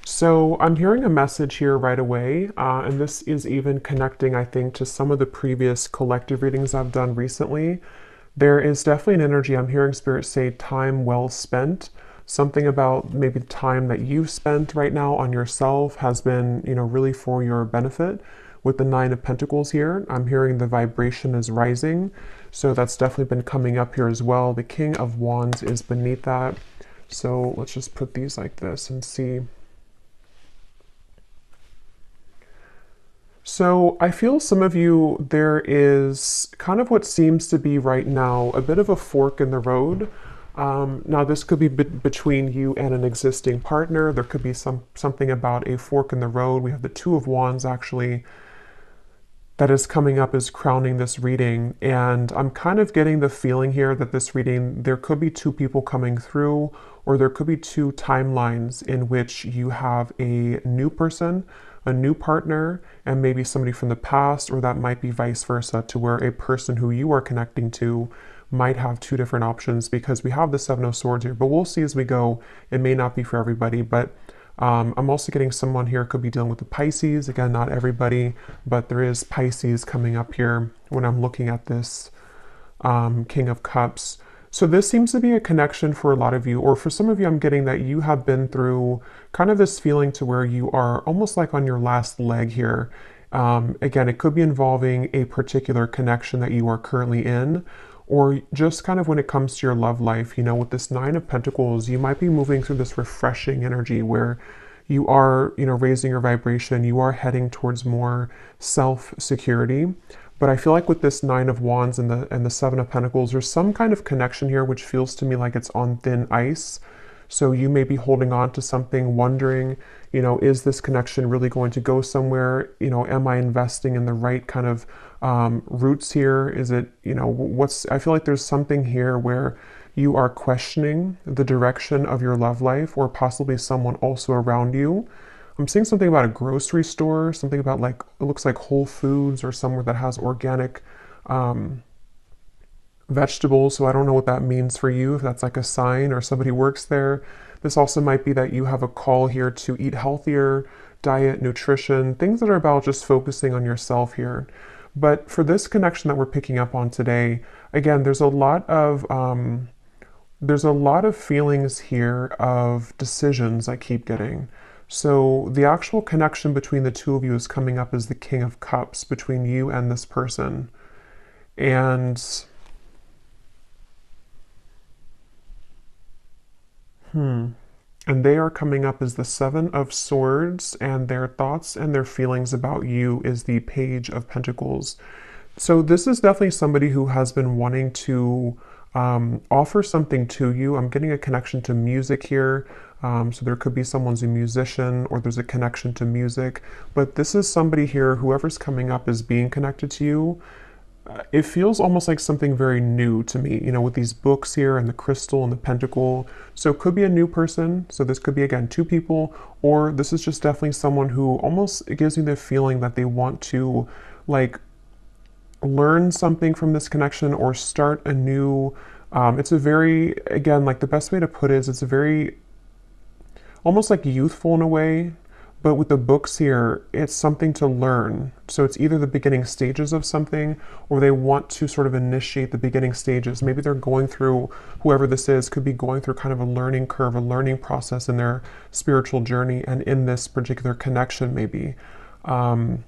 So I'm hearing a message here right away, and this is even connecting, I think, to some of the previous collective readings I've done recently. There is definitely an energy I'm hearing Spirit say time well spent. Something about maybe the time that you've spent right now on yourself has been, really for your benefit. With the Nine of Pentacles here, I'm hearing the vibration is rising. So that's definitely been coming up here as well. The King of Wands is beneath that. So let's just put these like this and see. So I feel some of you, there is kind of what seems to be right now a bit of a fork in the road. Now this could be between you and an existing partner. There could be something about a fork in the road. We have the Two of Wands actually that is coming up as crowning this reading. And I'm kind of getting the feeling here that this reading, there could be two people coming through, or there could be two timelines in which you have a new person, a new partner, and maybe somebody from the past, or that might be vice versa, to where a person who you are connecting to might have two different options, because we have the Seven of Swords here. But we'll see as we go. It may not be for everybody, but I'm also getting someone here could be dealing with the Pisces. Again, not everybody, but there is Pisces coming up here when I'm looking at this King of Cups. So this seems to be a connection for a lot of you, or for some of you, I'm getting that you have been through kind of this feeling to where you are almost like on your last leg here. Again, it could be involving a particular connection that you are currently in, or just kind of when it comes to your love life, with this Nine of Pentacles, you might be moving through this refreshing energy where you are, raising your vibration, you are heading towards more self-security. But I feel like with this Nine of Wands and the Seven of Pentacles, there's some kind of connection here which feels to me like it's on thin ice. So you may be holding on to something, wondering, is this connection really going to go somewhere? Am I investing in the right kind of roots here? Is it, I feel like there's something here where you are questioning the direction of your love life, or possibly someone also around you. I'm seeing something about a grocery store, something about like, it looks like Whole Foods or somewhere that has organic vegetables. So I don't know what that means for you, if that's like a sign or somebody works there. This also might be that you have a call here to eat healthier, diet, nutrition, things that are about just focusing on yourself here. But for this connection that we're picking up on today, again, there's a lot of feelings here of decisions I keep getting. So the actual connection between the two of you is coming up as the King of Cups between you and this person. And and they are coming up as the Seven of Swords, and their thoughts and their feelings about you is the Page of Pentacles. So this is definitely somebody who has been wanting to offer something to you. I'm getting a connection to music here. So there could be someone's a musician, or there's a connection to music. But this is somebody here, whoever's coming up as being connected to you. It feels almost like something very new to me, with these books here and the crystal and the pentacle. So it could be a new person. So this could be, again, two people, or this is just definitely someone who almost, it gives me the feeling that they want to like learn something from this connection, or start a new, it's a very, again, like the best way to put it is it's a very, almost like youthful in a way. But with the books here, it's something to learn. So it's either the beginning stages of something, or they want to sort of initiate the beginning stages. Maybe they're going through, whoever this is, could be going through kind of a learning curve, a learning process in their spiritual journey, and in this particular connection, maybe. I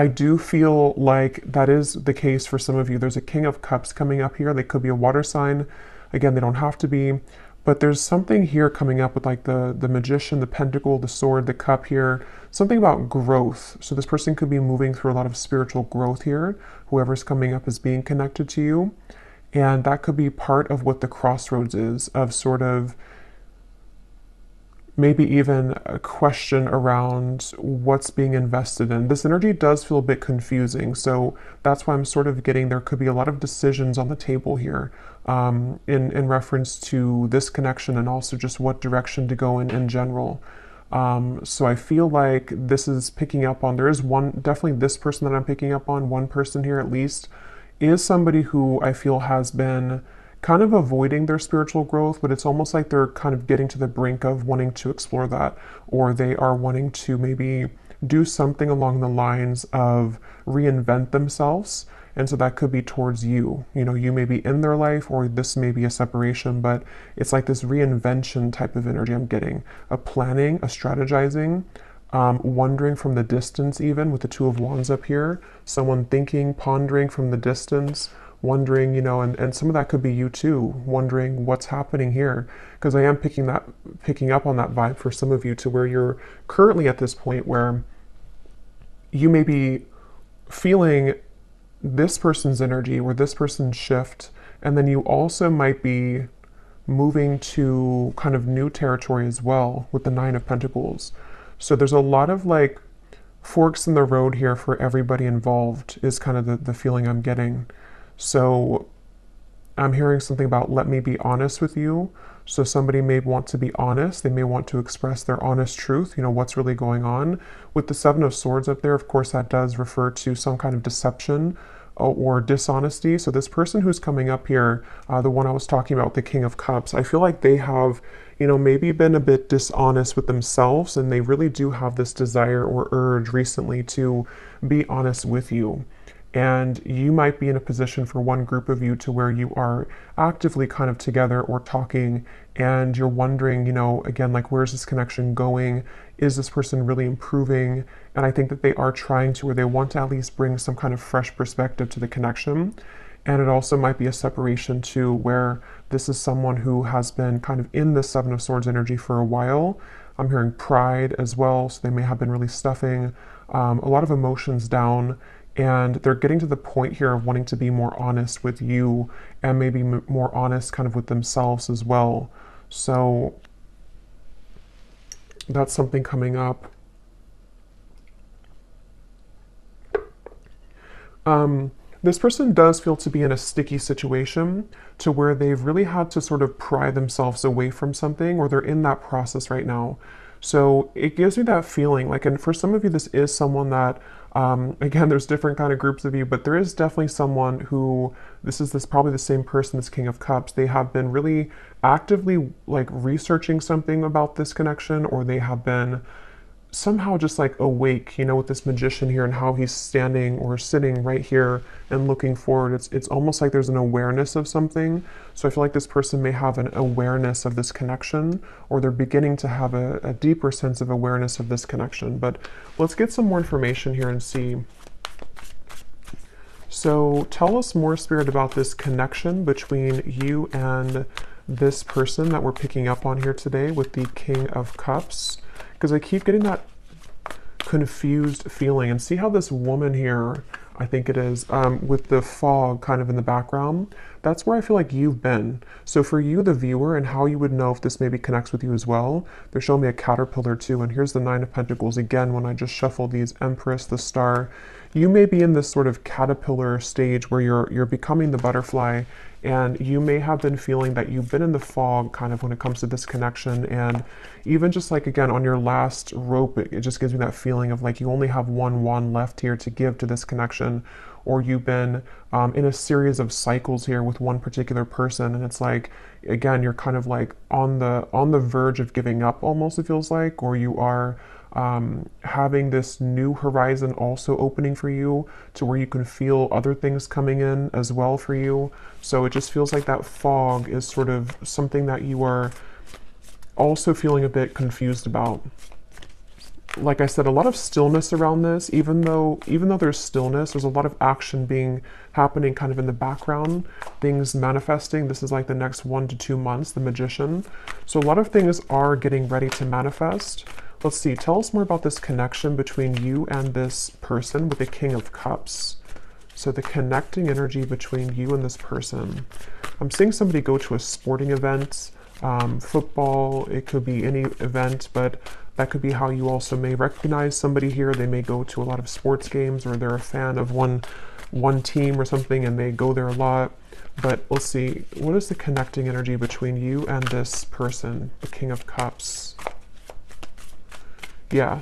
do feel like that is the case for some of you. There's a King of Cups coming up here. They could be a water sign. Again, they don't have to be. But there's something here coming up with like the Magician, the Pentacle, the Sword, the Cup here. Something about growth. So this person could be moving through a lot of spiritual growth here, whoever's coming up as being connected to you. And that could be part of what the crossroads is, of sort of maybe even a question around what's being invested in. This energy does feel a bit confusing, so that's why I'm sort of getting there could be a lot of decisions on the table here in reference to this connection, and also just what direction to go in general. So I feel like this is picking up on, there is one, definitely this person that I'm picking up on, one person here at least, is somebody who I feel has been kind of avoiding their spiritual growth, but it's almost like they're kind of getting to the brink of wanting to explore that, or they are wanting to maybe do something along the lines of reinvent themselves. And so that could be towards you. You know, you may be in their life, or this may be a separation, but it's like this reinvention type of energy I'm getting. A planning, a strategizing, wondering from the distance, even with the Two of Wands up here. Someone thinking, pondering from the distance, wondering, you know, and some of that could be you too, wondering what's happening here. Because I am picking up on that vibe for some of you, to where you're currently at this point where you may be feeling this person's energy or this person's shift, and then you also might be moving to kind of new territory as well with the Nine of Pentacles. So there's a lot of like forks in the road here for everybody involved, is kind of the feeling I'm getting. So I'm hearing something about, let me be honest with you. So somebody may want to be honest. They may want to express their honest truth, you know, what's really going on. With the Seven of Swords up there, of course, that does refer to some kind of deception or dishonesty. So this person who's coming up here, the one I was talking about, the King of Cups, I feel like they have, you know, maybe been a bit dishonest with themselves, and they really do have this desire or urge recently to be honest with you. And you might be in a position for one group of you to where you are actively kind of together or talking, and you're wondering, you know, again, like, where's this connection going? Is this person really improving? And I think that they are trying to, or they want to at least bring some kind of fresh perspective to the connection. And it also might be a separation too, where this is someone who has been kind of in the Seven of Swords energy for a while. I'm hearing pride as well, so they may have been really stuffing a lot of emotions down. And they're getting to the point here of wanting to be more honest with you, and maybe more honest kind of with themselves as well. So that's something coming up. This person does feel to be in a sticky situation, to where they've really had to sort of pry themselves away from something, or they're in that process right now. So it gives me that feeling like, and for some of you, this is someone that, again, there's different kind of groups of you, but there is definitely someone who, this is probably the same person, this King of Cups. They have been really actively like researching something about this connection, or they have been somehow just like awake, you know, with this Magician here and how he's standing or sitting right here and looking forward. It's almost like there's an awareness of something. So I feel like this person may have an awareness of this connection, or they're beginning to have a deeper sense of awareness of this connection. But let's get some more information here and see. So tell us more, Spirit, about this connection between you and this person that we're picking up on here today with the King of Cups. Because I keep getting that confused feeling. And see how this woman here, I think it is, with the fog kind of in the background, that's where I feel like you've been. So for you, the viewer, and how you would know if this maybe connects with you as well, they're showing me a caterpillar too. And here's the Nine of Pentacles. Again, when I just shuffle these, Empress, the Star, you may be in this sort of caterpillar stage where you're becoming the butterfly. And you may have been feeling that you've been in the fog kind of when it comes to this connection. And even just like, again, on your last rope, it just gives me that feeling of like you only have one wand left here to give to this connection. Or you've been in a series of cycles here with one particular person. And it's like, again, you're kind of like on the verge of giving up almost, it feels like, or you are having this new horizon also opening for you, to where you can feel other things coming in as well for you. So it just feels like that fog is sort of something that you are also feeling a bit confused about. Like I said, a lot of stillness around this. Even though there's stillness, there's a lot of action happening kind of in the background, things manifesting. This is like the next 1 to 2 months, the Magician. So a lot of things are getting ready to manifest. Let's see, tell us more about this connection between you and this person with the King of Cups. So the connecting energy between you and this person. I'm seeing somebody go to a sporting event, football, it could be any event, but that could be how you also may recognize somebody here. They may go to a lot of sports games, or they're a fan of one team or something, and they go there a lot. But let's see, what is the connecting energy between you and this person, the King of Cups? Yeah,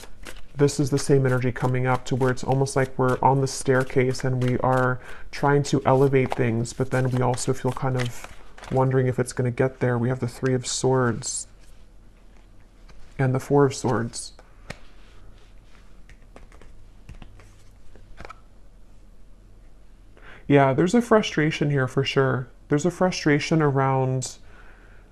this is the same energy coming up, to where it's almost like we're on the staircase and we are trying to elevate things, but then we also feel kind of wondering if it's going to get there. We have the Three of Swords and the Four of Swords. Yeah, there's a frustration here for sure. There's a frustration around,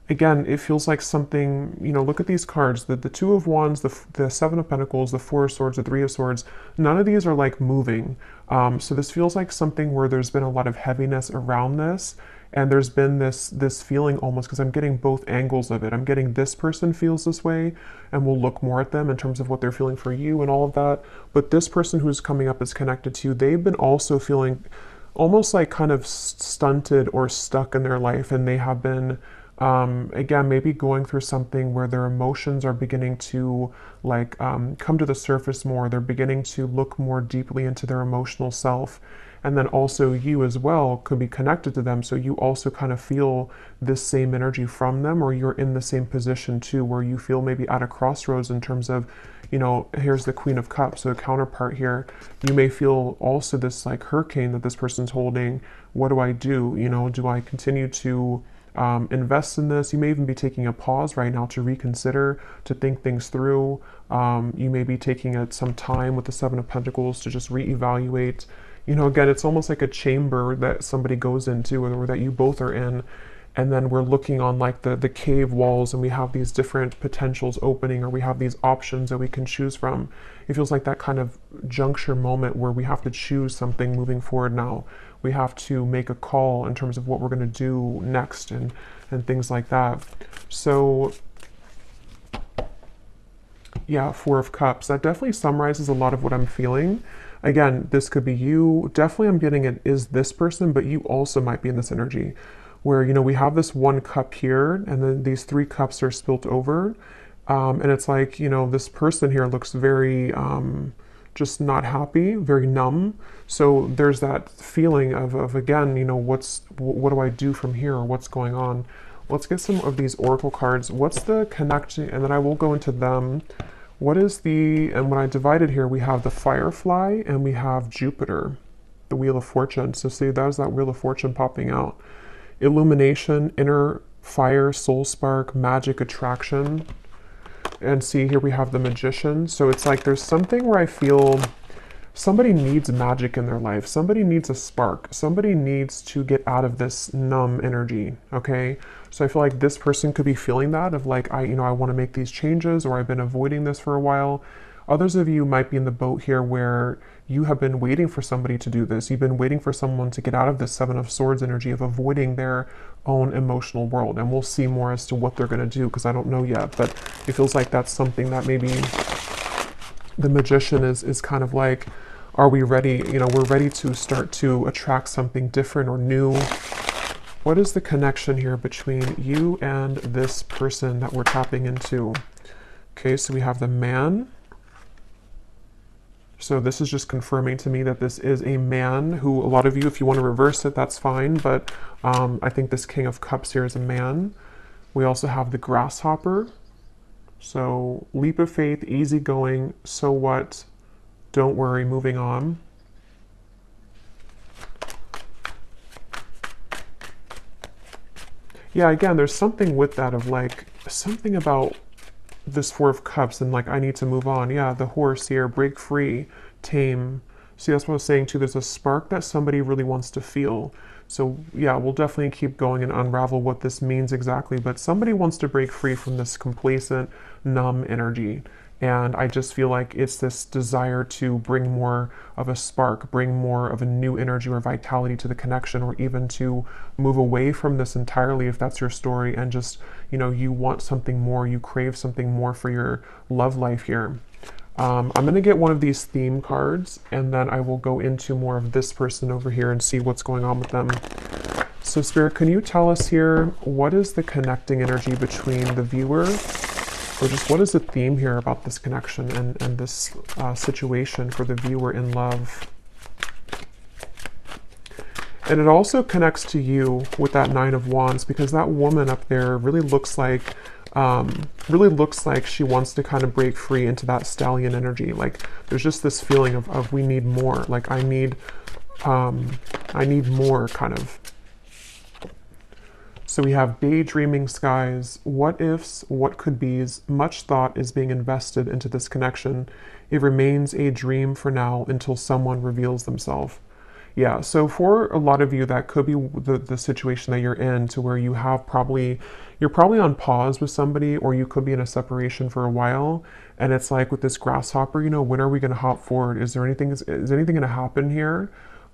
again, it feels like something, you know, look at these cards, the Two of Wands, the Seven of Pentacles, the Four of Swords, the Three of Swords. None of these are like moving. So this feels like something where there's been a lot of heaviness around this. And there's been this feeling almost, because I'm getting both angles of it. I'm getting this person feels this way, and we'll look more at them in terms of what they're feeling for you and all of that. But this person who's coming up is connected to you. They've been also feeling almost like kind of stunted or stuck in their life, and they have been again, maybe going through something where their emotions are beginning to like come to the surface more. They're beginning to look more deeply into their emotional self. And then also you as well could be connected to them. So you also kind of feel this same energy from them, or you're in the same position too, where you feel maybe at a crossroads in terms of, you know, here's the Queen of Cups, so a counterpart here. You may feel also this like hurricane that this person's holding. What do I do? You know, do I continue to invest in this? You may even be taking a pause right now to reconsider, to think things through. You may be taking some time with the Seven of Pentacles to just reevaluate. You know, again, it's almost like a chamber that somebody goes into, or that you both are in, and then we're looking on like the cave walls, and we have these different potentials opening, or we have these options that we can choose from. It feels like that kind of juncture moment where we have to choose something moving forward now. We have to make a call in terms of what we're going to do next, and things like that. So yeah, Four of Cups. That definitely summarizes a lot of what I'm feeling. Again, this could be you. Definitely I'm getting it is this person, but you also might be in this energy where, you know, we have this one cup here, and then these three cups are spilt over. And it's like, you know, this person here looks very just not happy, very numb. So there's that feeling of again, you know, what do I do from here, or what's going on? Let's get some of these oracle cards. What's the connection? And then I will go into them. What is and when I divided here, we have the Firefly and we have Jupiter, the Wheel of Fortune. So see, there's that Wheel of Fortune popping out. Illumination, inner fire, soul spark, magic, attraction. And see, here we have the Magician. So it's like there's something where I feel somebody needs magic in their life. Somebody needs a spark. Somebody needs to get out of this numb energy, okay? So I feel like this person could be feeling that of like, I want to make these changes, or I've been avoiding this for a while. Others of you might be in the boat here where you have been waiting for somebody to do this. You've been waiting for someone to get out of this Seven of Swords energy of avoiding their own emotional world. And we'll see more as to what they're going to do, because I don't know yet. But it feels like that's something that maybe the Magician is kind of like, are we ready? You know, we're ready to start to attract something different or new. What is the connection here between you and this person that we're tapping into? Okay, so we have the Man. So this is just confirming to me that this is a man who, a lot of you, if you want to reverse it, that's fine. But I think this King of Cups here is a man. We also have the Grasshopper. So leap of faith, easygoing, so what? Don't worry, moving on. Yeah, again, there's something with that of like, something about this Four of Cups and like, I need to move on. Yeah, the Horse here, break free, tame. See, that's what I was saying too. There's a spark that somebody really wants to feel. So yeah, we'll definitely keep going and unravel what this means exactly. But somebody wants to break free from this complacent, numb energy. And I just feel like it's this desire to bring more of a spark, bring more of a new energy or vitality to the connection, or even to move away from this entirely if that's your story, and just, you know, you want something more, you crave something more for your love life here. I'm going to get one of these theme cards, and then I will go into more of this person over here and see what's going on with them. So Spirit, can you tell us here, what is the connecting energy between the viewer, or just what is the theme here about this connection and this situation for the viewer in love? And it also connects to you with that Nine of Wands, because that woman up there really looks like she wants to kind of break free into that stallion energy. Like there's just this feeling of we need more. Like I need more kind of. So we have daydreaming skies, what ifs, what could be's, much thought is being invested into this connection. It remains a dream for now until someone reveals themselves. Yeah, so for a lot of you, that could be the situation that you're in, to where you're probably on pause with somebody, or you could be in a separation for a while. And it's like with this grasshopper, when are we going to hop forward? Is anything going to happen here?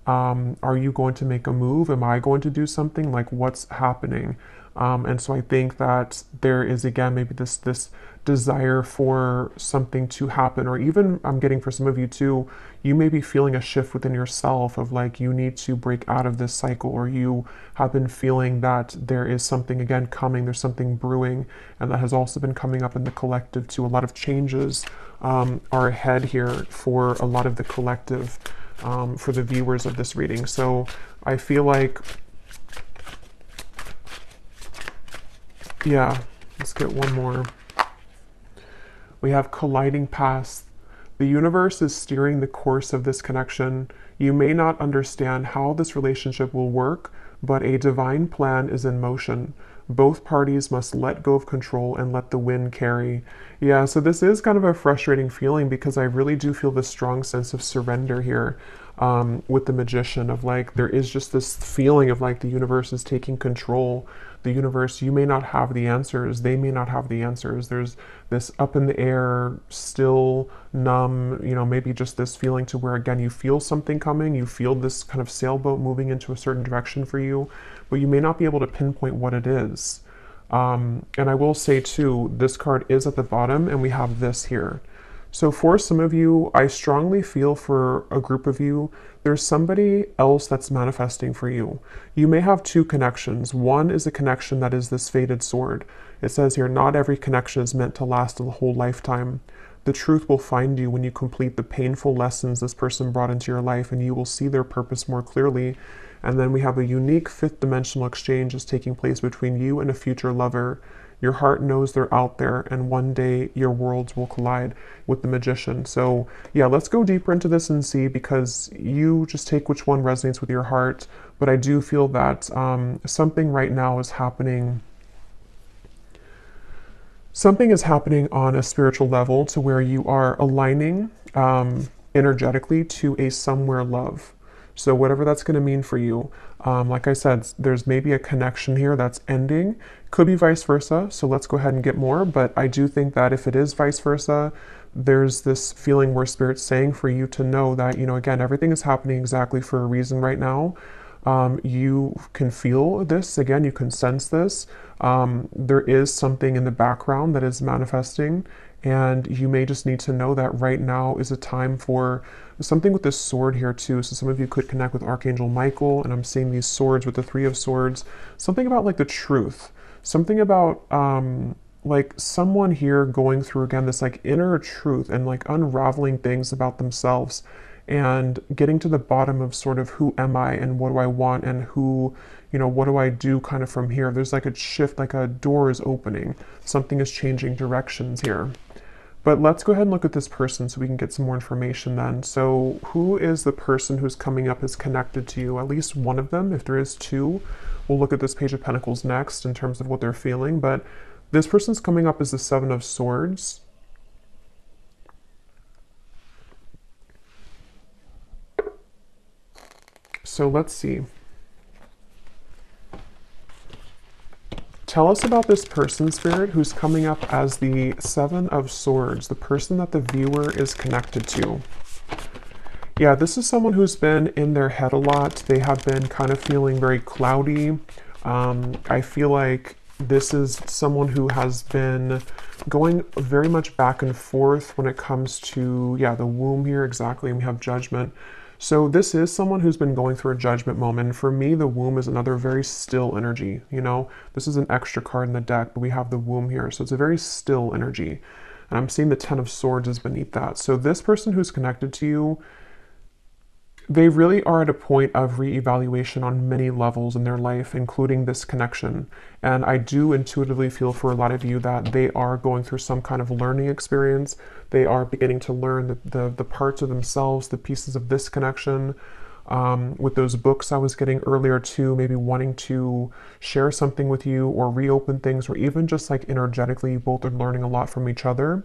Are you going to make a move? Am I going to do something? Like, what's happening? And so I think that there is, again, maybe this desire for something to happen, or even I'm getting for some of you too, you may be feeling a shift within yourself of like, you need to break out of this cycle, or you have been feeling that there is something again coming, there's something brewing, and that has also been coming up in the collective too. A lot of changes are ahead here for a lot of the collective, for the viewers of this reading. So I feel like, yeah, let's get one more. We have colliding paths. The universe is steering the course of this connection. You may not understand how this relationship will work, but a divine plan is in motion. Both parties must let go of control and let the wind carry. Yeah, so this is kind of a frustrating feeling, because I really do feel this strong sense of surrender here with the Magician, of like, there is just this feeling of like the universe is taking control. The universe, you may not have the answers, they may not have the answers. There's this up in the air, still, numb, maybe just this feeling to where, again, you feel something coming, you feel this kind of sailboat moving into a certain direction for you, but you may not be able to pinpoint what it is. And I will say too, this card is at the bottom, and we have this here. So for some of you, I strongly feel for a group of you, there's somebody else that's manifesting for you. You may have two connections. One is a connection that is this fated sword. It says here, not every connection is meant to last a whole lifetime. The truth will find you when you complete the painful lessons this person brought into your life, and you will see their purpose more clearly. And then we have a unique fifth dimensional exchange is taking place between you and a future lover. Your heart knows they're out there, and one day your worlds will collide with the Magician. So yeah, let's go deeper into this and see, because you just take which one resonates with your heart. But I do feel that something right now is happening. Something is happening on a spiritual level, to where you are aligning energetically to a somewhere love. So whatever that's going to mean for you, like I said, there's maybe a connection here that's ending. Could be vice versa. So let's go ahead and get more. But I do think that if it is vice versa, there's this feeling where Spirit's saying for you to know that, again, everything is happening exactly for a reason right now. You can feel this, again, you can sense this. There is something in the background that is manifesting, and you may just need to know that right now is a time for something with this sword here too. So some of you could connect with Archangel Michael, and I'm seeing these swords with the Three of Swords. Something about like the truth, something about like someone here going through, again, this like inner truth and like unraveling things about themselves, and getting to the bottom of sort of who am I and what do I want, and who, what do I do kind of from here. There's like a shift, like a door is opening. Something is changing directions here. But let's go ahead and look at this person so we can get some more information then. So who is the person who's coming up as connected to you? At least one of them. If there is two, we'll look at this Page of Pentacles next in terms of what they're feeling. But this person's coming up as the Seven of Swords. So let's see. Tell us about this person, Spirit, who's coming up as the Seven of Swords, the person that the viewer is connected to. Yeah, this is someone who's been in their head a lot. They have been kind of feeling very cloudy. I feel like this is someone who has been going very much back and forth when it comes to, yeah, the womb here, exactly, and we have Judgment. So this is someone who's been going through a judgment moment. For me, the womb is another very still energy. This is an extra card in the deck, but we have the womb here. So it's a very still energy. And I'm seeing the Ten of Swords is beneath that. So this person who's connected to you, they really are at a point of reevaluation on many levels in their life, including this connection. And I do intuitively feel for a lot of you that they are going through some kind of learning experience. They are beginning to learn the parts of themselves, the pieces of this connection. with those books I was getting earlier too, maybe wanting to share something with you or reopen things, or even just like energetically, you both are learning a lot from each other.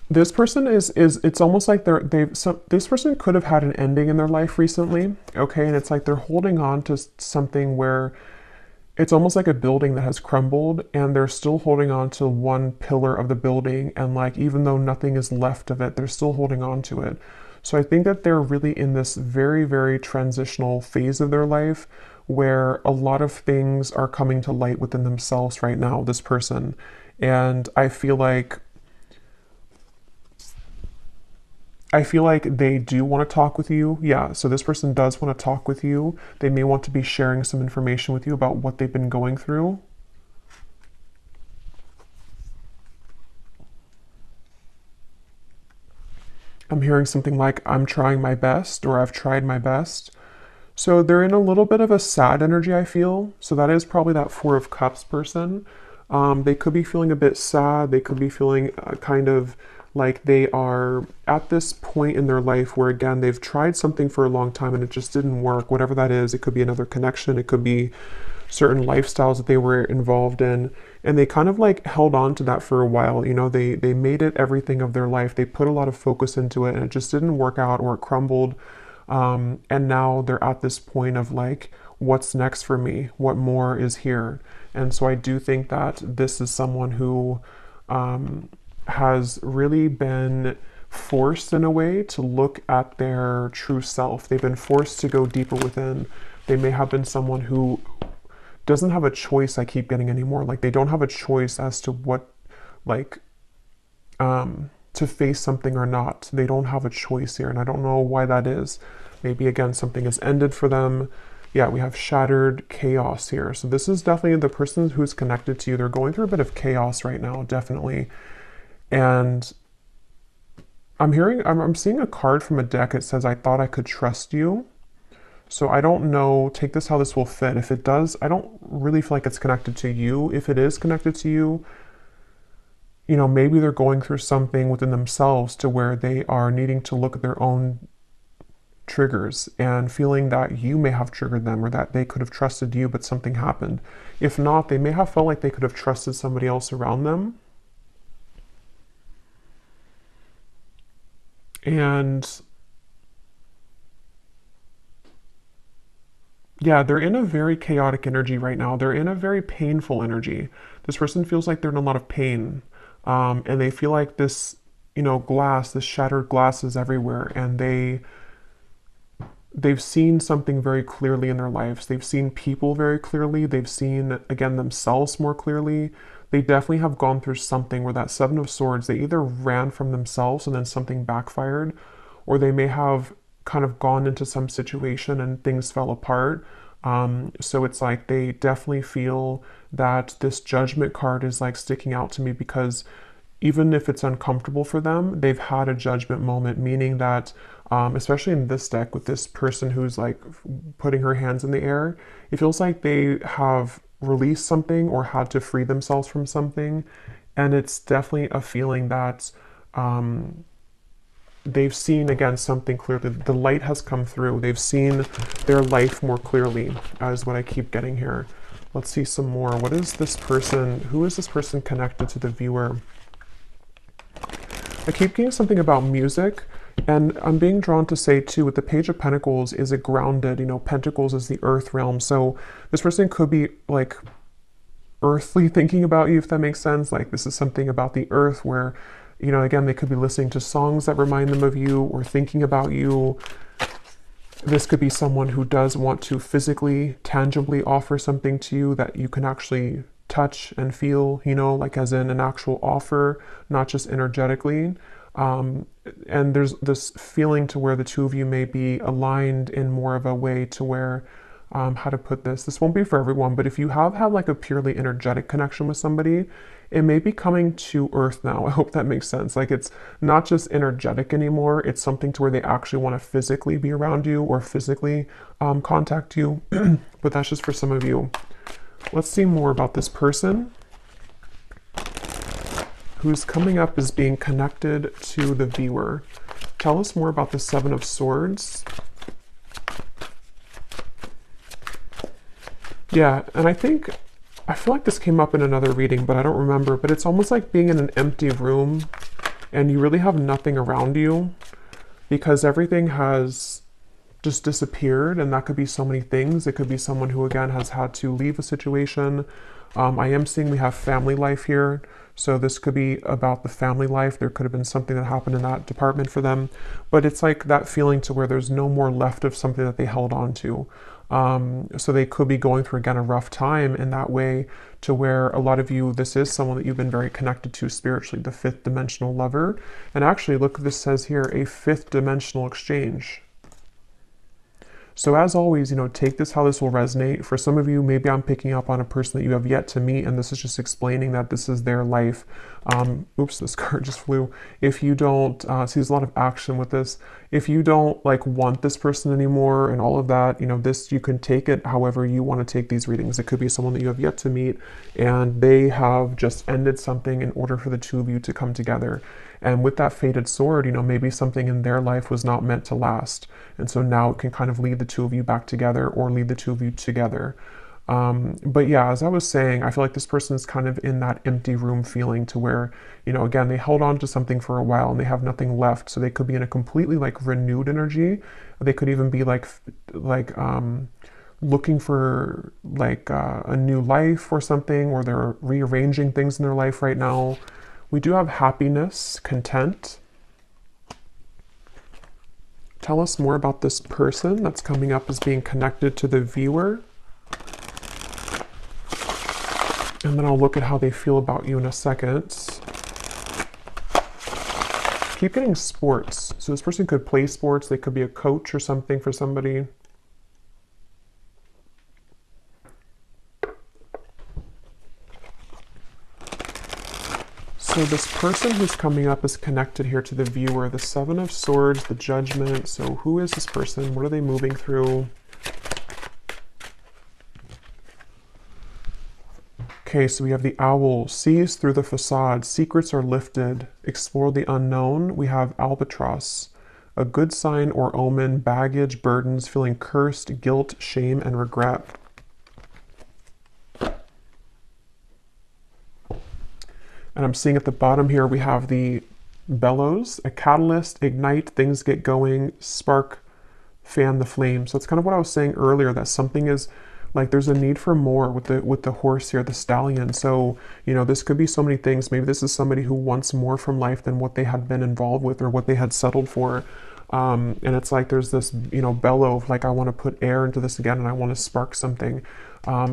This person is it's almost like this person could have had an ending in their life recently, okay? And it's like they're holding on to something where it's almost like a building that has crumbled, and they're still holding on to one pillar of the building, and like even though nothing is left of it, they're still holding on to it. So I think that they're really in this very, very transitional phase of their life where a lot of things are coming to light within themselves right now, this person. And I feel like they do want to talk with you. Yeah, so this person does want to talk with you. They may want to be sharing some information with you about what they've been going through. I'm hearing something like, I'm trying my best, or I've tried my best. So they're in a little bit of a sad energy, I feel. So that is probably that Four of Cups person. They could be feeling a bit sad. They could be feeling kind of like they are at this point in their life where, again, they've tried something for a long time and it just didn't work. Whatever that is, it could be another connection. It could be certain lifestyles that they were involved in. And they kind of like held on to that for a while. You know, they made it everything of their life. They put a lot of focus into it and it just didn't work out, or it crumbled. And now they're at this point of like, what's next for me? What more is here? And so I do think that this is someone who has really been forced in a way to look at their true self. They've been forced to go deeper within. They may have been someone who doesn't have a choice, I keep getting anymore. Like they don't have a choice as to what, like, to face something or not. They don't have a choice here, and I don't know why that is. Maybe again, something has ended for them. Yeah, we have shattered chaos here. So this is definitely the person who's connected to you. They're going through a bit of chaos right now, definitely. And I'm seeing a card from a deck. It says, I thought I could trust you. So I don't know, take this how this will fit. If it does, I don't really feel like it's connected to you. If it is connected to you, you know, maybe they're going through something within themselves to where they are needing to look at their own triggers and feeling that you may have triggered them, or that they could have trusted you, but something happened. If not, they may have felt like they could have trusted somebody else around them. And yeah, they're in a very chaotic energy right now. They're in a very painful energy. This person feels like they're in a lot of pain. And they feel like this, you know, glass, this shattered glass is everywhere. And they've seen something very clearly in their lives. They've seen people very clearly. They've seen, again, themselves more clearly. They definitely have gone through something where that Seven of Swords, they either ran from themselves and then something backfired, or they may have kind of gone into some situation and things fell apart. So it's like they definitely feel that this Judgment card is like sticking out to me, because even if it's uncomfortable for them, they've had a judgment moment, meaning that, especially in this deck with this person who's like putting her hands in the air, it feels like they have released something or had to free themselves from something. And it's definitely a feeling that they've seen, again, something clearly. The light has come through. They've seen their life more clearly, is what I keep getting here. Let's see some more. What is this person? Who is this person connected to the viewer? I keep getting something about music, and I'm being drawn to say too, with the Page of Pentacles, is it grounded? You know, Pentacles is the earth realm. So this person could be like earthly thinking about you, if that makes sense. Like this is something about the earth where, you know, again, they could be listening to songs that remind them of you or thinking about you. This could be someone who does want to physically, tangibly offer something to you that you can actually touch and feel, you know, like as in an actual offer, not just energetically. And there's this feeling to where the two of you may be aligned in more of a way to where, how to put this? This won't be for everyone, but if you have had like a purely energetic connection with somebody, it may be coming to earth now. I hope that makes sense. Like it's not just energetic anymore. It's something to where they actually want to physically be around you or physically contact you. But that's just for some of you. Let's see more about this person who's coming up as being connected to the viewer. Tell us more about the Seven of Swords. Yeah, and I feel like this came up in another reading, but I don't remember, but it's almost like being in an empty room and you really have nothing around you because everything has just disappeared, and that could be so many things. It could be someone who, again, has had to leave a situation. I am seeing we have family life here, so this could be about the family life. There could have been something that happened in that department for them, but it's like that feeling to where there's no more left of something that they held on to. So they could be going through, again, a rough time in that way, to where a lot of you, this is someone that you've been very connected to spiritually, the fifth dimensional lover. And actually, look what this says here, a fifth dimensional exchange. So as always, take this how this will resonate. For some of you, maybe I'm picking up on a person that you have yet to meet, and this is just explaining that this is their life. Oops, this card just flew. If you don't, see, there's a lot of action with this. If you don't want this person anymore and all of that, this, you can take it however you want to take these readings. It could be someone that you have yet to meet, and they have just ended something in order for the two of you to come together. And with that fated sword, maybe something in their life was not meant to last. And so now it can kind of lead the two of you back together, or lead the two of you together. But yeah, as I was saying, I feel like this person is kind of in that empty room feeling, to where, again, they held on to something for a while and they have nothing left. So they could be in a completely renewed energy. They could even be looking for a new life or something, or they're rearranging things in their life right now. We do have happiness, content. Tell us more about this person that's coming up as being connected to the viewer. And then I'll look at how they feel about you in a second. Keep getting sports. So this person could play sports. They could be a coach or something for somebody. So this person who's coming up is connected here to the viewer. The Seven of Swords, the Judgment. So who is this person? What are they moving through? Okay, so we have the Owl. Sees through the facade. Secrets are lifted. Explore the unknown. We have Albatross. A good sign or omen. Baggage, burdens, feeling cursed, guilt, shame, and regret. And I'm seeing at the bottom here, we have the bellows, a catalyst, ignite, things get going, spark, fan the flame. So it's kind of what I was saying earlier, that something is there's a need for more with the horse here, the stallion. So, this could be so many things. Maybe this is somebody who wants more from life than what they had been involved with or what they had settled for. And it's there's this, bellow of I want to put air into this again, and I want to spark something.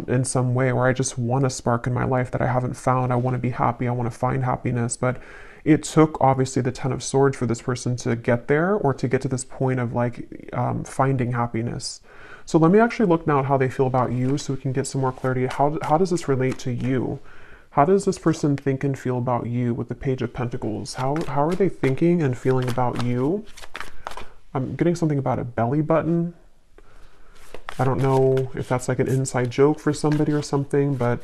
In some way, or I just want a spark in my life that I haven't found. I want to be happy. I want to find happiness. But it took obviously the Ten of Swords for this person to get there, or to get to this point of finding happiness. So let me actually look now at how they feel about you, so we can get some more clarity. How does this relate to you? How does this person think and feel about you with the Page of Pentacles? How are they thinking and feeling about you? I'm getting something about a belly button. I don't know if that's an inside joke for somebody or something, but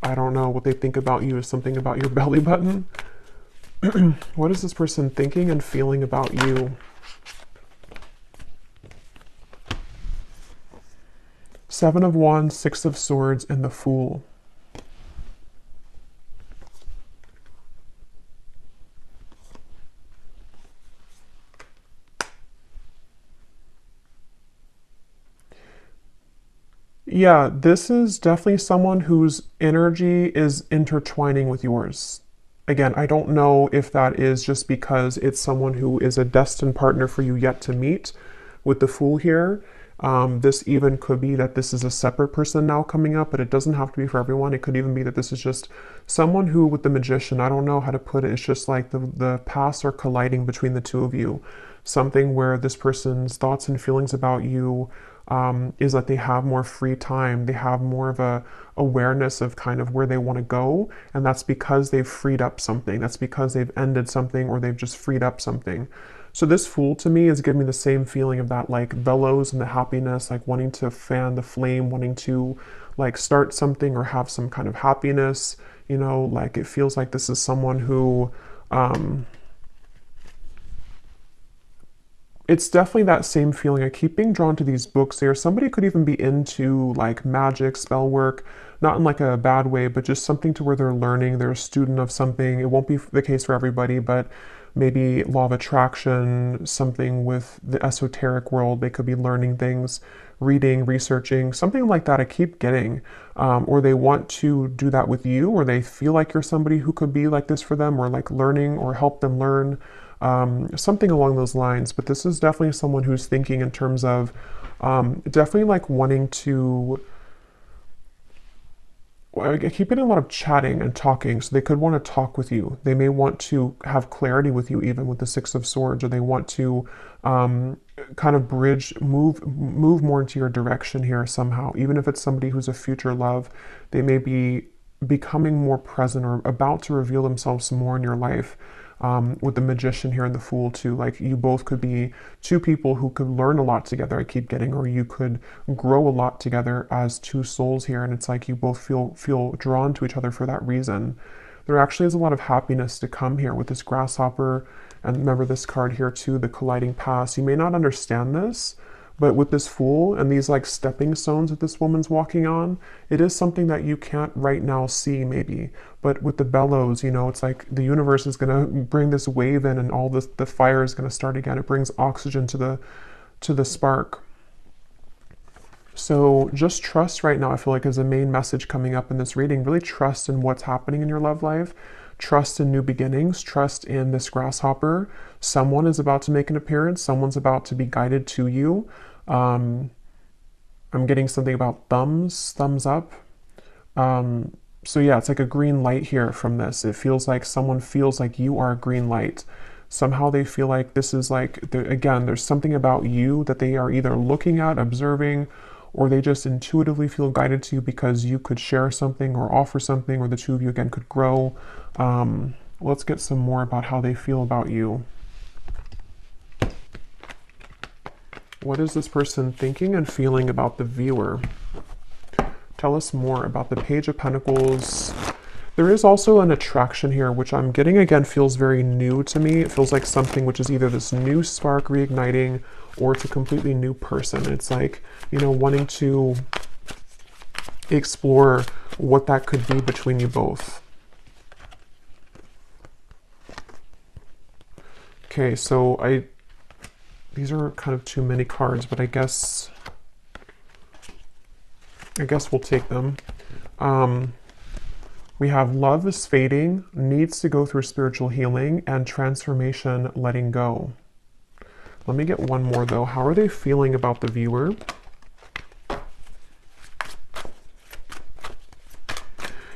I don't know what they think about you is something about your belly button. What is this person thinking and feeling about you? Seven of Wands, Six of Swords, and the Fool. Yeah, this is definitely someone whose energy is intertwining with yours. Again, I don't know if that is just because it's someone who is a destined partner for you yet to meet with the Fool here. This even could be that this is a separate person now coming up, but it doesn't have to be for everyone. It could even be that this is just someone who, with the Magician, I don't know how to put it. It's just the paths are colliding between the two of you. Something where this person's thoughts and feelings about you is that they have more free time. They have more of a awareness of kind of where they want to go. And that's because they've freed up something. That's because they've ended something, or they've just freed up something. So this Fool to me is giving me the same feeling of that bellows and the happiness, wanting to fan the flame, wanting to start something or have some kind of happiness. It feels like this is someone who it's definitely that same feeling. I keep being drawn to these books here. Somebody could even be into like magic, spell work, not in like a bad way, but just something to where they're learning, they're a student of something. It won't be the case for everybody, but maybe law of attraction, something with the esoteric world. They could be learning things, reading, researching, something like that. I keep getting, or they want to do that with you, or they feel like you're somebody who could be like this for them, or like learning or help them learn, something along those lines. But this is definitely someone who's thinking in terms of definitely like wanting to. I keep getting a lot of chatting and talking, so they could want to talk with you. They may want to have clarity with you, even with the Six of Swords, or they want to kind of bridge, move more into your direction here somehow. Even if it's somebody who's a future love, they may be becoming more present or about to reveal themselves more in your life. With the Magician here and the Fool too, like you both could be two people who could learn a lot together, I keep getting, or you could grow a lot together as two souls here, and it's like you both feel drawn to each other for that reason. There actually is a lot of happiness to come here with this grasshopper, and remember this card here too, the colliding past. You may not understand this, but with this Fool and these like stepping stones that this woman's walking on, it is something that you can't right now see maybe. But with the bellows, you know, it's like the universe is gonna bring this wave in, and all this, the fire is gonna start again. It brings oxygen to the spark. So just trust right now, I feel like, is the main message coming up in this reading. Really trust in what's happening in your love life. Trust in new beginnings. Trust in this grasshopper. Someone is about to make an appearance. Someone's about to be guided to you. I'm getting something about thumbs up. So yeah, it's like a green light here from this. It feels like someone feels like you are a green light. Somehow they feel like this is like, again, there's something about you that they are either looking at, observing, or they just intuitively feel guided to you because you could share something or offer something, or the two of you again could grow. Let's get some more about how they feel about you. What is this person thinking and feeling about the viewer? Tell us more about the Page of Pentacles. There is also an attraction here, which I'm getting, again, feels very new to me. It feels like something which is either this new spark reigniting, or it's a completely new person. It's like, you know, wanting to explore what that could be between you both. Okay, so these are kind of too many cards, but I guess we'll take them. We have love is fading, needs to go through spiritual healing, and transformation, letting go. Let me get one more though. How are they feeling about the viewer?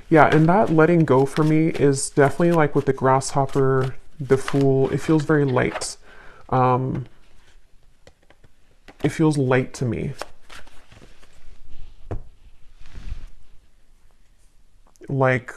Yeah, and that letting go for me is definitely like with the grasshopper, the Fool. It feels very light. It feels light to me. Like,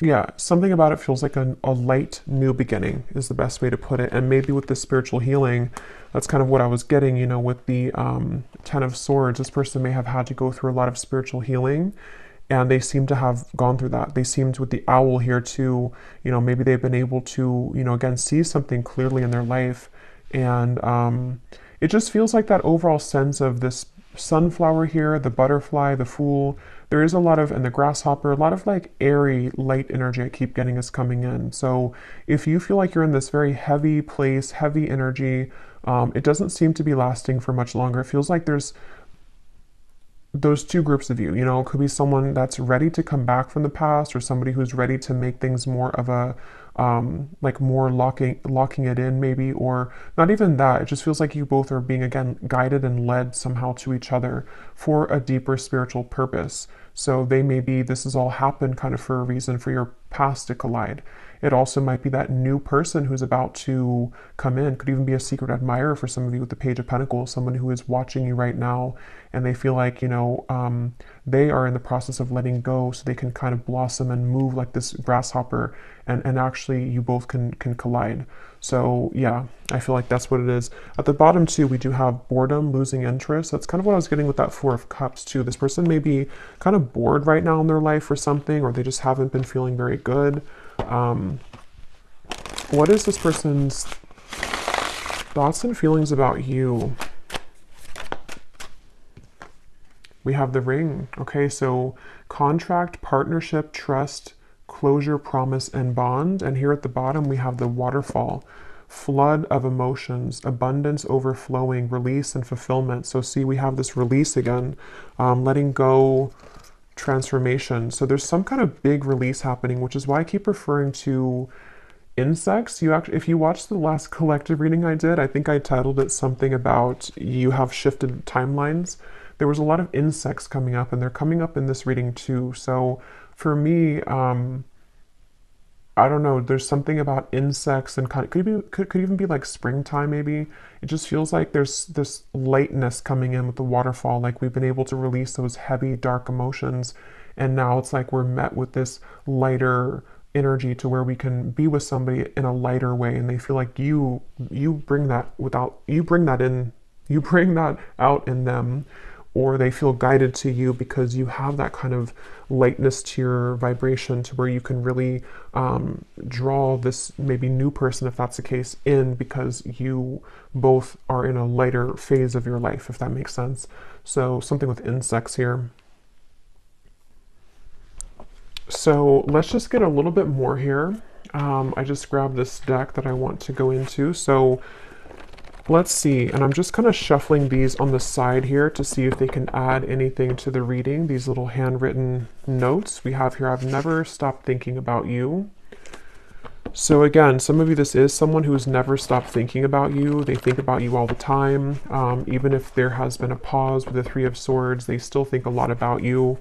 yeah, something about it feels like a light new beginning is the best way to put it. And maybe with the spiritual healing, that's kind of what I was getting, you know, with the Ten of Swords. This person may have had to go through a lot of spiritual healing, and they seem to have gone through that. They seemed with the owl here too, you know, maybe they've been able to, you know, again, see something clearly in their life. And it just feels like that overall sense of this sunflower here, the butterfly, the Fool. There is a lot of, and the grasshopper, a lot of like airy, light energy I keep getting is coming in. So if you feel like you're in this very heavy place, heavy energy, it doesn't seem to be lasting for much longer. It feels like there's those two groups of you, you know, it could be someone that's ready to come back from the past, or somebody who's ready to make things more of a, like more locking it in maybe, or not even that. It just feels like you both are being, again, guided and led somehow to each other for a deeper spiritual purpose. So they may be, this has all happened kind of for a reason, for your past to collide. It also might be that new person who's about to come in. Could even be a secret admirer for some of you with the Page of Pentacles, someone who is watching you right now and they feel like, they are in the process of letting go so they can kind of blossom and move like this grasshopper, and actually you both can collide. So yeah, I feel like that's what it is. At the bottom too, we do have boredom, losing interest. That's kind of what I was getting with that Four of Cups too. This person may be kind of bored right now in their life or something, or they just haven't been feeling very good. What is this person's thoughts and feelings about you? We have the Ring. Okay, so contract, partnership, trust, closure, promise, and bond. And here at the bottom, we have the Waterfall. Flood of emotions, abundance overflowing, release and fulfillment. So see, we have this release again, letting go, transformation. So there's some kind of big release happening, which is why I keep referring to insects. If you watched the last collective reading I did, I think I titled it something about you have shifted timelines. There was a lot of insects coming up, and they're coming up in this reading too. So for me, I don't know, there's something about insects, and could even be like springtime maybe. It just feels like there's this lightness coming in with the waterfall, like we've been able to release those heavy, dark emotions, and now it's like we're met with this lighter energy to where we can be with somebody in a lighter way, and they feel like you bring that out in them, or they feel guided to you because you have that kind of lightness to your vibration to where you can really draw this maybe new person, if that's the case, in, because you both are in a lighter phase of your life, if that makes sense. So something with insects here. So let's just get a little bit more here. I just grabbed this deck that I want to go into. So let's see, and I'm just kind of shuffling these on the side here to see if they can add anything to the reading. These little handwritten notes we have here. I've never stopped thinking about you. So again, some of you, this is someone who's never stopped thinking about you. They think about you all the time. Even if there has been a pause with the Three of Swords, they still think a lot about you.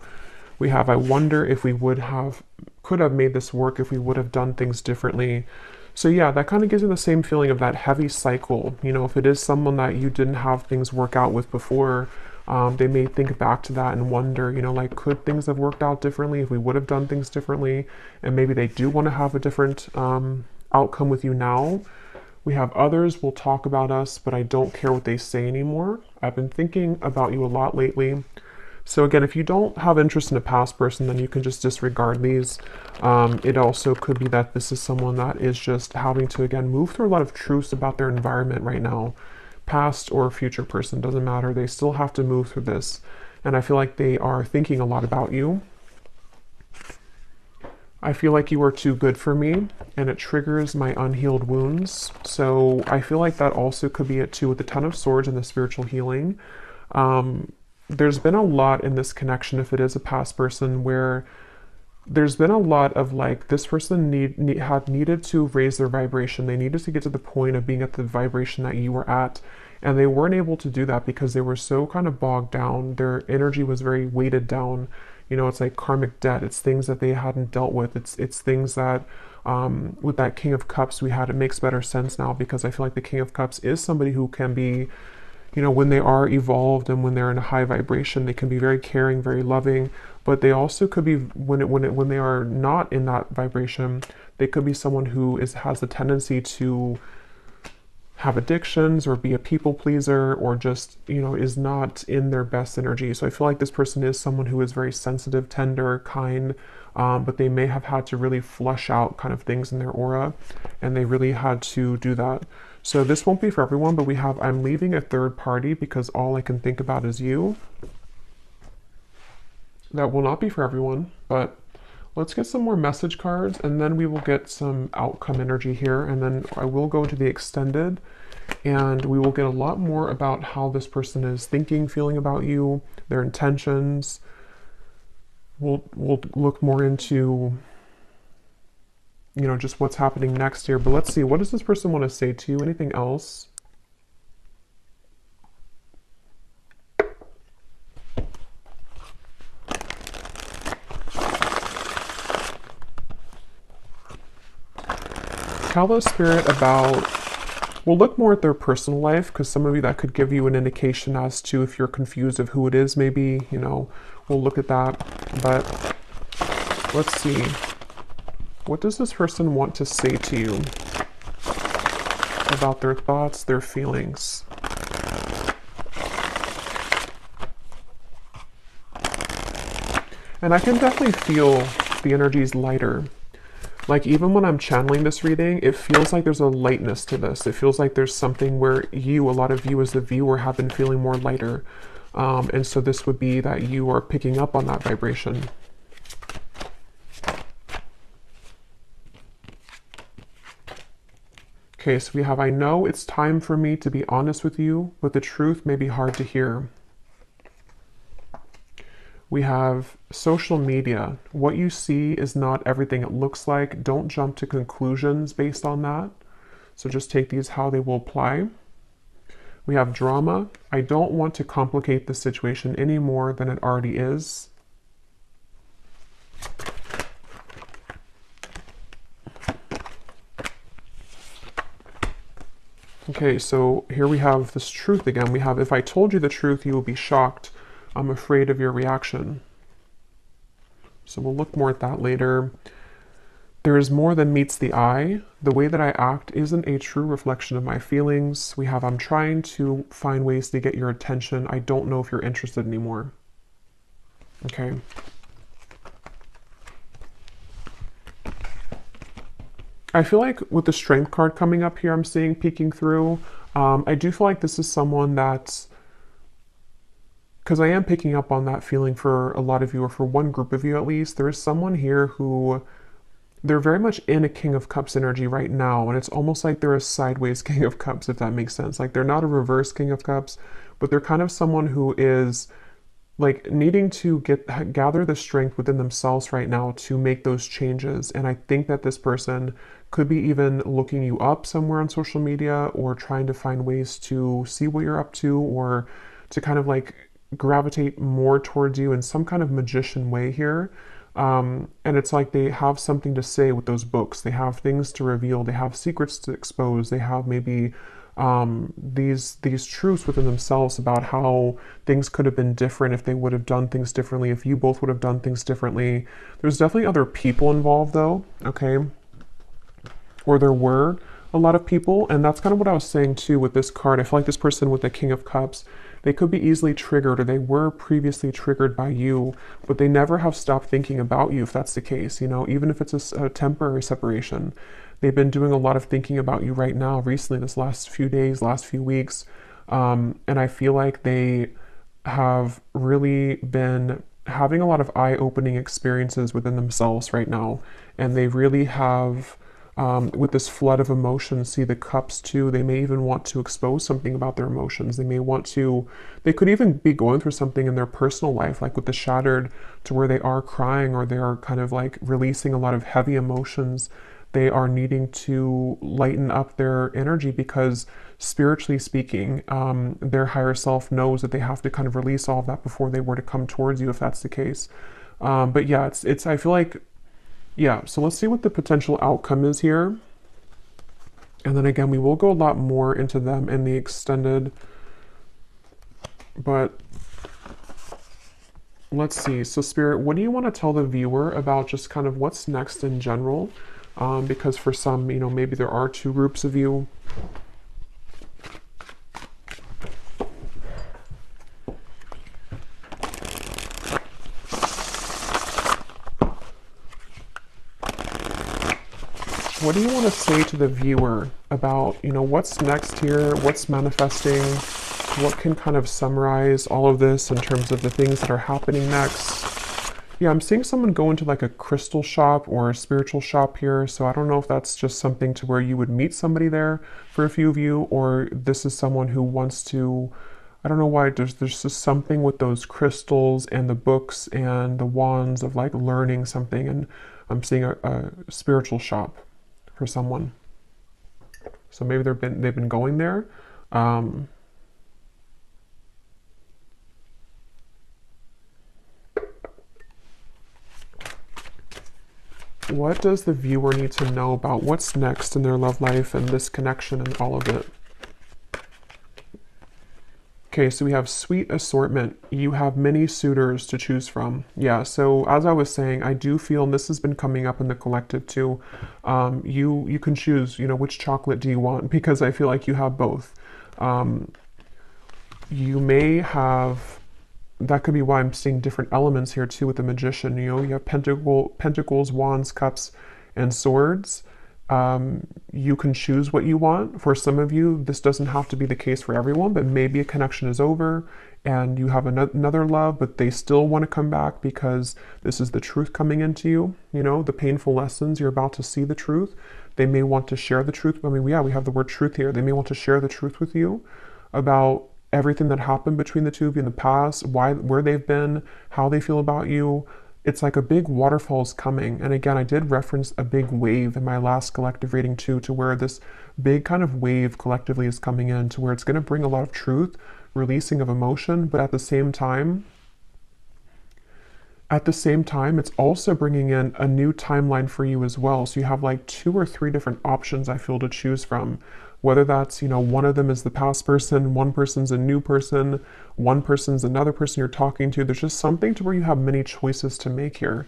We have, I wonder if we could have made this work if we would have done things differently. So yeah, that kind of gives you the same feeling of that heavy cycle. If it is someone that you didn't have things work out with before, they may think back to that and wonder, like, could things have worked out differently if we would have done things differently? And maybe they do want to have a different outcome with you now. We have others will talk about us, but I don't care what they say anymore. I've been thinking about you a lot lately. So again, if you don't have interest in a past person, then you can just disregard these. It also could be that this is someone that is just having to, again, move through a lot of truths about their environment right now. Past or future person, doesn't matter. They still have to move through this. And I feel like they are thinking a lot about you. I feel like you are too good for me, and it triggers my unhealed wounds. So I feel like that also could be it too, with the Ten of Swords and the spiritual healing. There's been a lot in this connection, if it is a past person, where there's been a lot of like, this person had needed to raise their vibration. They needed to get to the point of being at the vibration that you were at, and they weren't able to do that because they were so kind of bogged down. Their energy was very weighted down. It's like karmic debt. It's things that they hadn't dealt with. It's things that with that King of Cups we had, it makes better sense now, because I feel like the King of Cups is somebody who can be, when they are evolved and when they're in a high vibration, they can be very caring, very loving, but they also could be, when they are not in that vibration, they could be someone who has the tendency to have addictions or be a people pleaser, or just, is not in their best energy. So I feel like this person is someone who is very sensitive, tender, kind, but they may have had to really flush out kind of things in their aura, and they really had to do that. So this won't be for everyone, but we have, I'm leaving a third party because all I can think about is you. That will not be for everyone, but let's get some more message cards, and then we will get some outcome energy here, and then I will go to the extended, and we will get a lot more about how this person is thinking, feeling about you, their intentions. We'll look more into just what's happening next here. But let's see, what does this person want to say to you? Anything else? tell the spirit about, we'll look more at their personal life, because some of you, that could give you an indication as to if you're confused of who it is, maybe, you know, we'll look at that. But let's see. What does this person want to say to you about their thoughts, their feelings? And I can definitely feel the energies lighter. Like, even when I'm channeling this reading, it feels like there's a lightness to this. It feels like there's something where you, a lot of you as the viewer, have been feeling more lighter. And so this would be that you are picking up on that vibration. Okay, so we have, I know it's time for me to be honest with you, but the truth may be hard to hear. We have social media. What you see is not everything it looks like. Don't jump to conclusions based on that. So just take these how they will apply. We have drama. I don't want to complicate the situation any more than it already is. Okay, so here we have this truth again. We have, if I told you the truth, you will be shocked. I'm afraid of your reaction. So we'll look more at that later. There is more than meets the eye. The way that I act isn't a true reflection of my feelings. We have, I'm trying to find ways to get your attention. I don't know if you're interested anymore. Okay. I feel like with the Strength card coming up here, I'm seeing peeking through. I do feel like this is someone that's, because I am picking up on that feeling for a lot of you, or for one group of you at least. There is someone here who, they're very much in a King of Cups energy right now, and it's almost like they're a sideways King of Cups, if that makes sense. Like, they're not a reverse King of Cups, but they're kind of someone who is like needing to gather the strength within themselves right now to make those changes. And I think that this person could be even looking you up somewhere on social media, or trying to find ways to see what you're up to, or to kind of like gravitate more towards you in some kind of magician way here. And it's like they have something to say with those books. They have things to reveal. They have secrets to expose. They have maybe these truths within themselves about how things could have been different if they would have done things differently, if you both would have done things differently. There's definitely other people involved though, okay? Or there were a lot of people, and that's kind of what I was saying too with this card. I feel like this person with the King of Cups, they could be easily triggered, or they were previously triggered by you, but they never have stopped thinking about you, if that's the case, you know, even if it's a temporary separation. They've been doing a lot of thinking about you right now, recently, this last few days, last few weeks. And I feel like they have really been having a lot of eye-opening experiences within themselves right now. And they really have, with this flood of emotions, see the cups too. They may even want to expose something about their emotions. They may want to, they could even be going through something in their personal life, like with the shattered, to where they are crying, or they are kind of like releasing a lot of heavy emotions. They are needing to lighten up their energy, because spiritually speaking, their higher self knows that they have to kind of release all of that before they were to come towards you, if that's the case. But yeah, it's I feel like, yeah, so let's see what the potential outcome is here. And then again, we will go a lot more into them in the extended, but let's see. So Spirit, what do you want to tell the viewer about just kind of what's next in general? Because for some, you know, maybe there are two groups of you. What do you want to say to the viewer about, you know, what's next here, what's manifesting, what can kind of summarize all of this in terms of the things that are happening next? Yeah, I'm seeing someone go into like a crystal shop or a spiritual shop here, so I don't know if that's just something to where you would meet somebody there for a few of you, or this is someone who wants to, I don't know why, there's just something with those crystals and the books and the wands of like learning something, and I'm seeing a spiritual shop for someone. So maybe they've been going there. What does the viewer need to know about what's next in their love life and this connection and all of it? Okay, so we have sweet assortment. You have many suitors to choose from. Yeah, so as I was saying, I do feel, and this has been coming up in the collective too, you can choose, which chocolate do you want? Because I feel like you have both. You may have, that could be why I'm seeing different elements here too with the magician. You have pentacles, wands, cups, and swords. You can choose what you want. For some of you, this doesn't have to be the case for everyone, but maybe a connection is over and you have another love, but they still want to come back because this is the truth coming into you. The painful lessons, you're about to see the truth. They may want to share the truth. I mean, yeah, we have the word truth here. They may want to share the truth with you about everything that happened between the two of you in the past, where they've been, how they feel about you. It's like a big waterfall is coming. And again, I did reference a big wave in my last collective reading too, to where this big kind of wave collectively is coming in, to where it's going to bring a lot of truth, releasing of emotion, but at the same time, it's also bringing in a new timeline for you as well. So you have like 2 or 3 different options, I feel, to choose from. Whether that's, one of them is the past person, one person's a new person, one person's another person you're talking to. There's just something to where you have many choices to make here.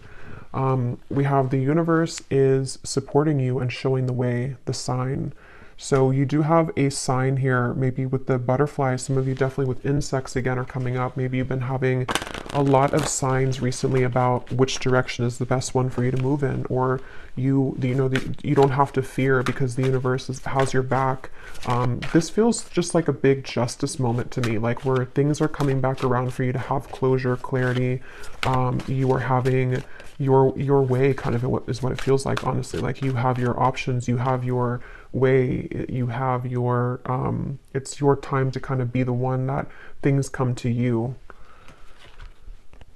We have the universe is supporting you and showing the way, the sign. So you do have a sign here, maybe with the butterflies. Some of you definitely with insects again are coming up. Maybe you've been having a lot of signs recently about which direction is the best one for you to move in, or you don't have to fear because the universe has your back. This feels just like a big justice moment to me, like where things are coming back around for you to have closure, clarity. You are having your way, kind of is what it feels like, honestly. Like you have your options, you have your way, you have your it's your time to kind of be the one that things come to you.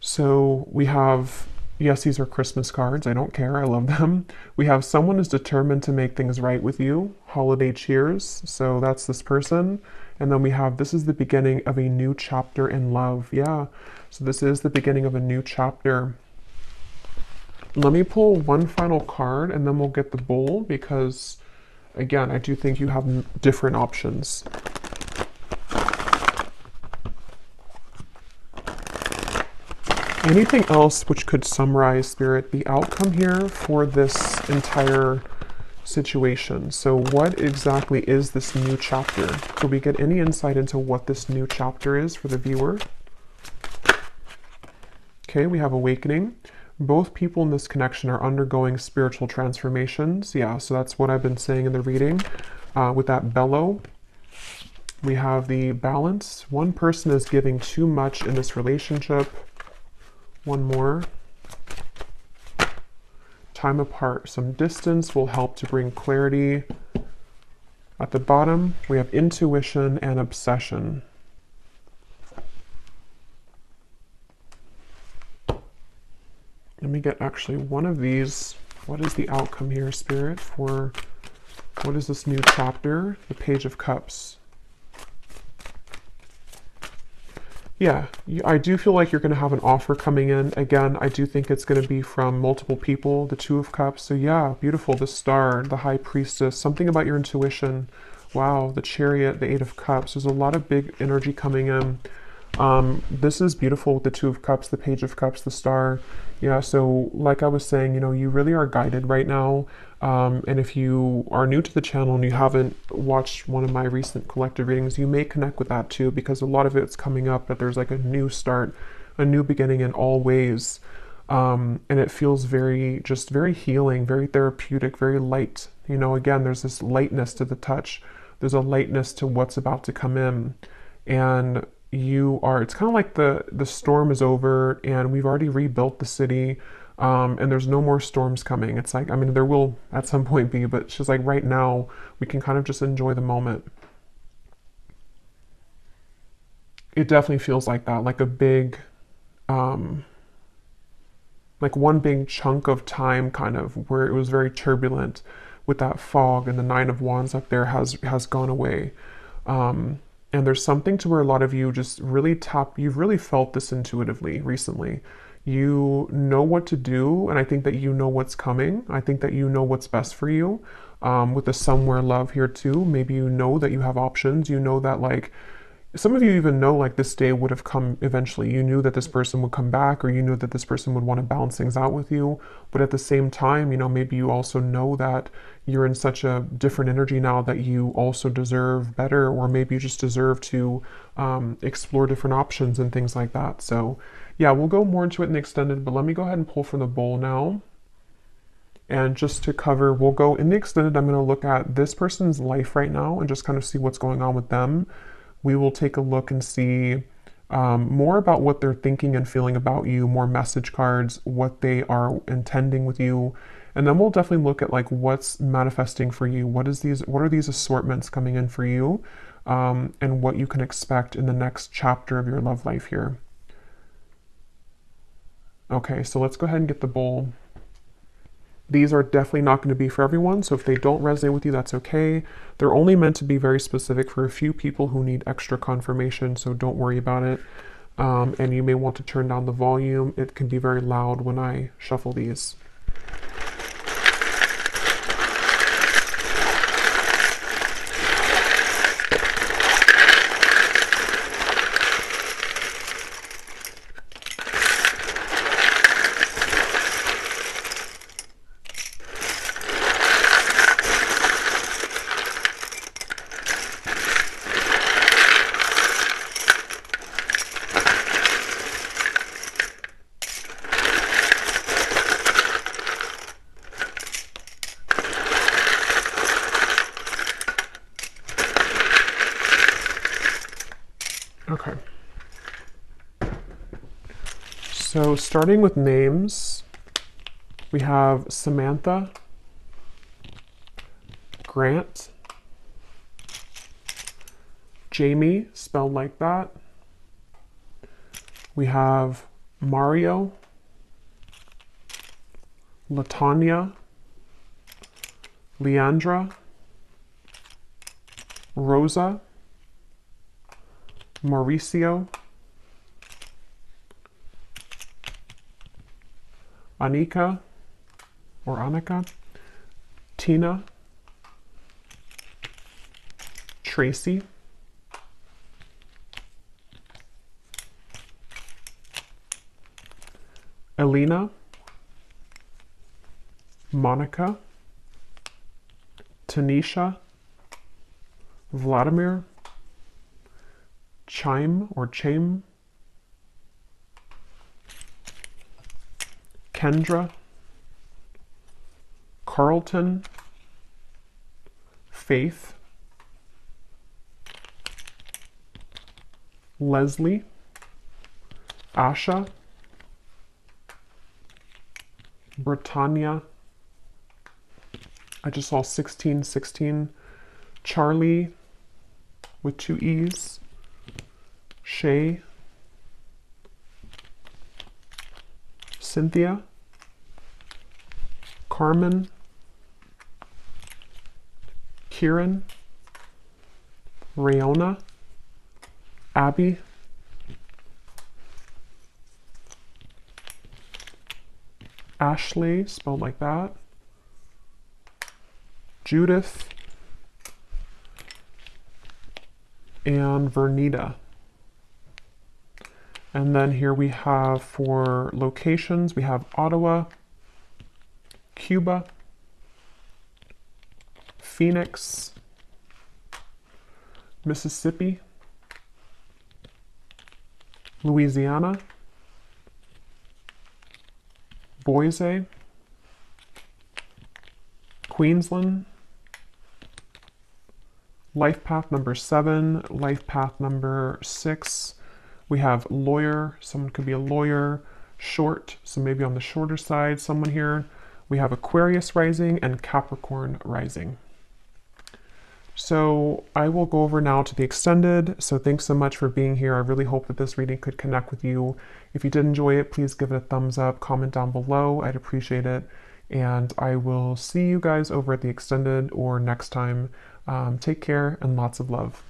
So we have, yes, these are Christmas cards. I don't care. I love them. We have someone is determined to make things right with you. Holiday cheers. So that's this person. And then we have, this is the beginning of a new chapter in love. Yeah. So this is the beginning of a new chapter. Let me pull one final card and then we'll get the bowl, because again, I do think you have different options. Anything else which could summarize, Spirit, the outcome here for this entire situation? So what exactly is this new chapter? Could we get any insight into what this new chapter is for the viewer? Okay, we have awakening. Both people in this connection are undergoing spiritual transformations. Yeah, so that's what I've been saying in the reading. With that bellow, we have the balance. One person is giving too much in this relationship. One more. Time apart. Some distance will help to bring clarity. At the bottom, we have intuition and obsession. Let me get actually one of these. What is the outcome here, Spirit, for what is this new chapter? The Page of Cups. Yeah, I do feel like you're going to have an offer coming in. Again, I do think it's going to be from multiple people, the Two of Cups. So yeah, beautiful. The Star, the High Priestess, something about your intuition. Wow, the Chariot, the Eight of Cups. There's a lot of big energy coming in. This is beautiful with the Two of Cups, the Page of Cups, the Star. Yeah, so like I was saying, you really are guided right now. And if you are new to the channel and you haven't watched one of my recent collective readings, you may connect with that too, because a lot of it's coming up that there's like a new start, a new beginning in all ways. And it feels very healing, very therapeutic, very light. Again, there's this lightness to the touch. There's a lightness to what's about to come in. And it's kind of like the storm is over and we've already rebuilt the city, and there's no more storms coming. It's like, there will at some point be, but it's just like right now we can kind of just enjoy the moment. It definitely feels like that, like a big, like one big chunk of time kind of where it was very turbulent with that fog, and the Nine of Wands up there has gone away. And there's something to where a lot of you just really you've really felt this intuitively recently. You know what to do, and I think that you know what's coming. I think that you know what's best for you. With the somewhere love here too, maybe you know that you have options. You know that, like, some of you even know, like, this day would have come eventually. You knew that this person would come back, or you knew that this person would want to balance things out with you. But at the same time, you know, maybe you also know that you're in such a different energy now that you also deserve better, or maybe you just deserve to explore different options and things like that. So yeah, we'll go more into it in the extended, but let me go ahead and pull from the bowl now. And just to cover, we'll go in the extended, I'm going to look at this person's life right now and just kind of see what's going on with them. We will take a look and see more about what they're thinking and feeling about you, more message cards, what they are intending with you. And then we'll definitely look at, like, what's manifesting for you. What are these assortments coming in for you, and what you can expect in the next chapter of your love life here. Okay, so let's go ahead and get the bowl. These are definitely not going to be for everyone, so if they don't resonate with you, that's okay. They're only meant to be very specific for a few people who need extra confirmation, so don't worry about it. And you may want to turn down the volume. It can be very loud when I shuffle these. Okay. So starting with names, we have Samantha, Grant, Jamie, spelled like that. We have Mario, Latanya, Leandra, Rosa, Mauricio, Anika, or Annika, Tina, Tracy, Elena, Monica, Tanisha, Vladimir, Chime or Chame, Kendra, Carlton, Faith, Leslie, Asha, Britannia, I just saw 1616, Charlie with 2 E's, Shay, Cynthia, Carmen, Kieran, Rayona, Abby, Ashley, spelled like that, Judith, and Vernita. And then here we have, for locations, we have Ottawa, Cuba, Phoenix, Mississippi, Louisiana, Boise, Queensland, life path number 7, life path number 6. We have lawyer, someone could be a lawyer, short, so maybe on the shorter side, someone here. We have Aquarius rising and Capricorn rising. So I will go over now to the extended. So thanks so much for being here. I really hope that this reading could connect with you. If you did enjoy it, please give it a thumbs up, comment down below. I'd appreciate it. And I will see you guys over at the extended or next time. Take care and lots of love.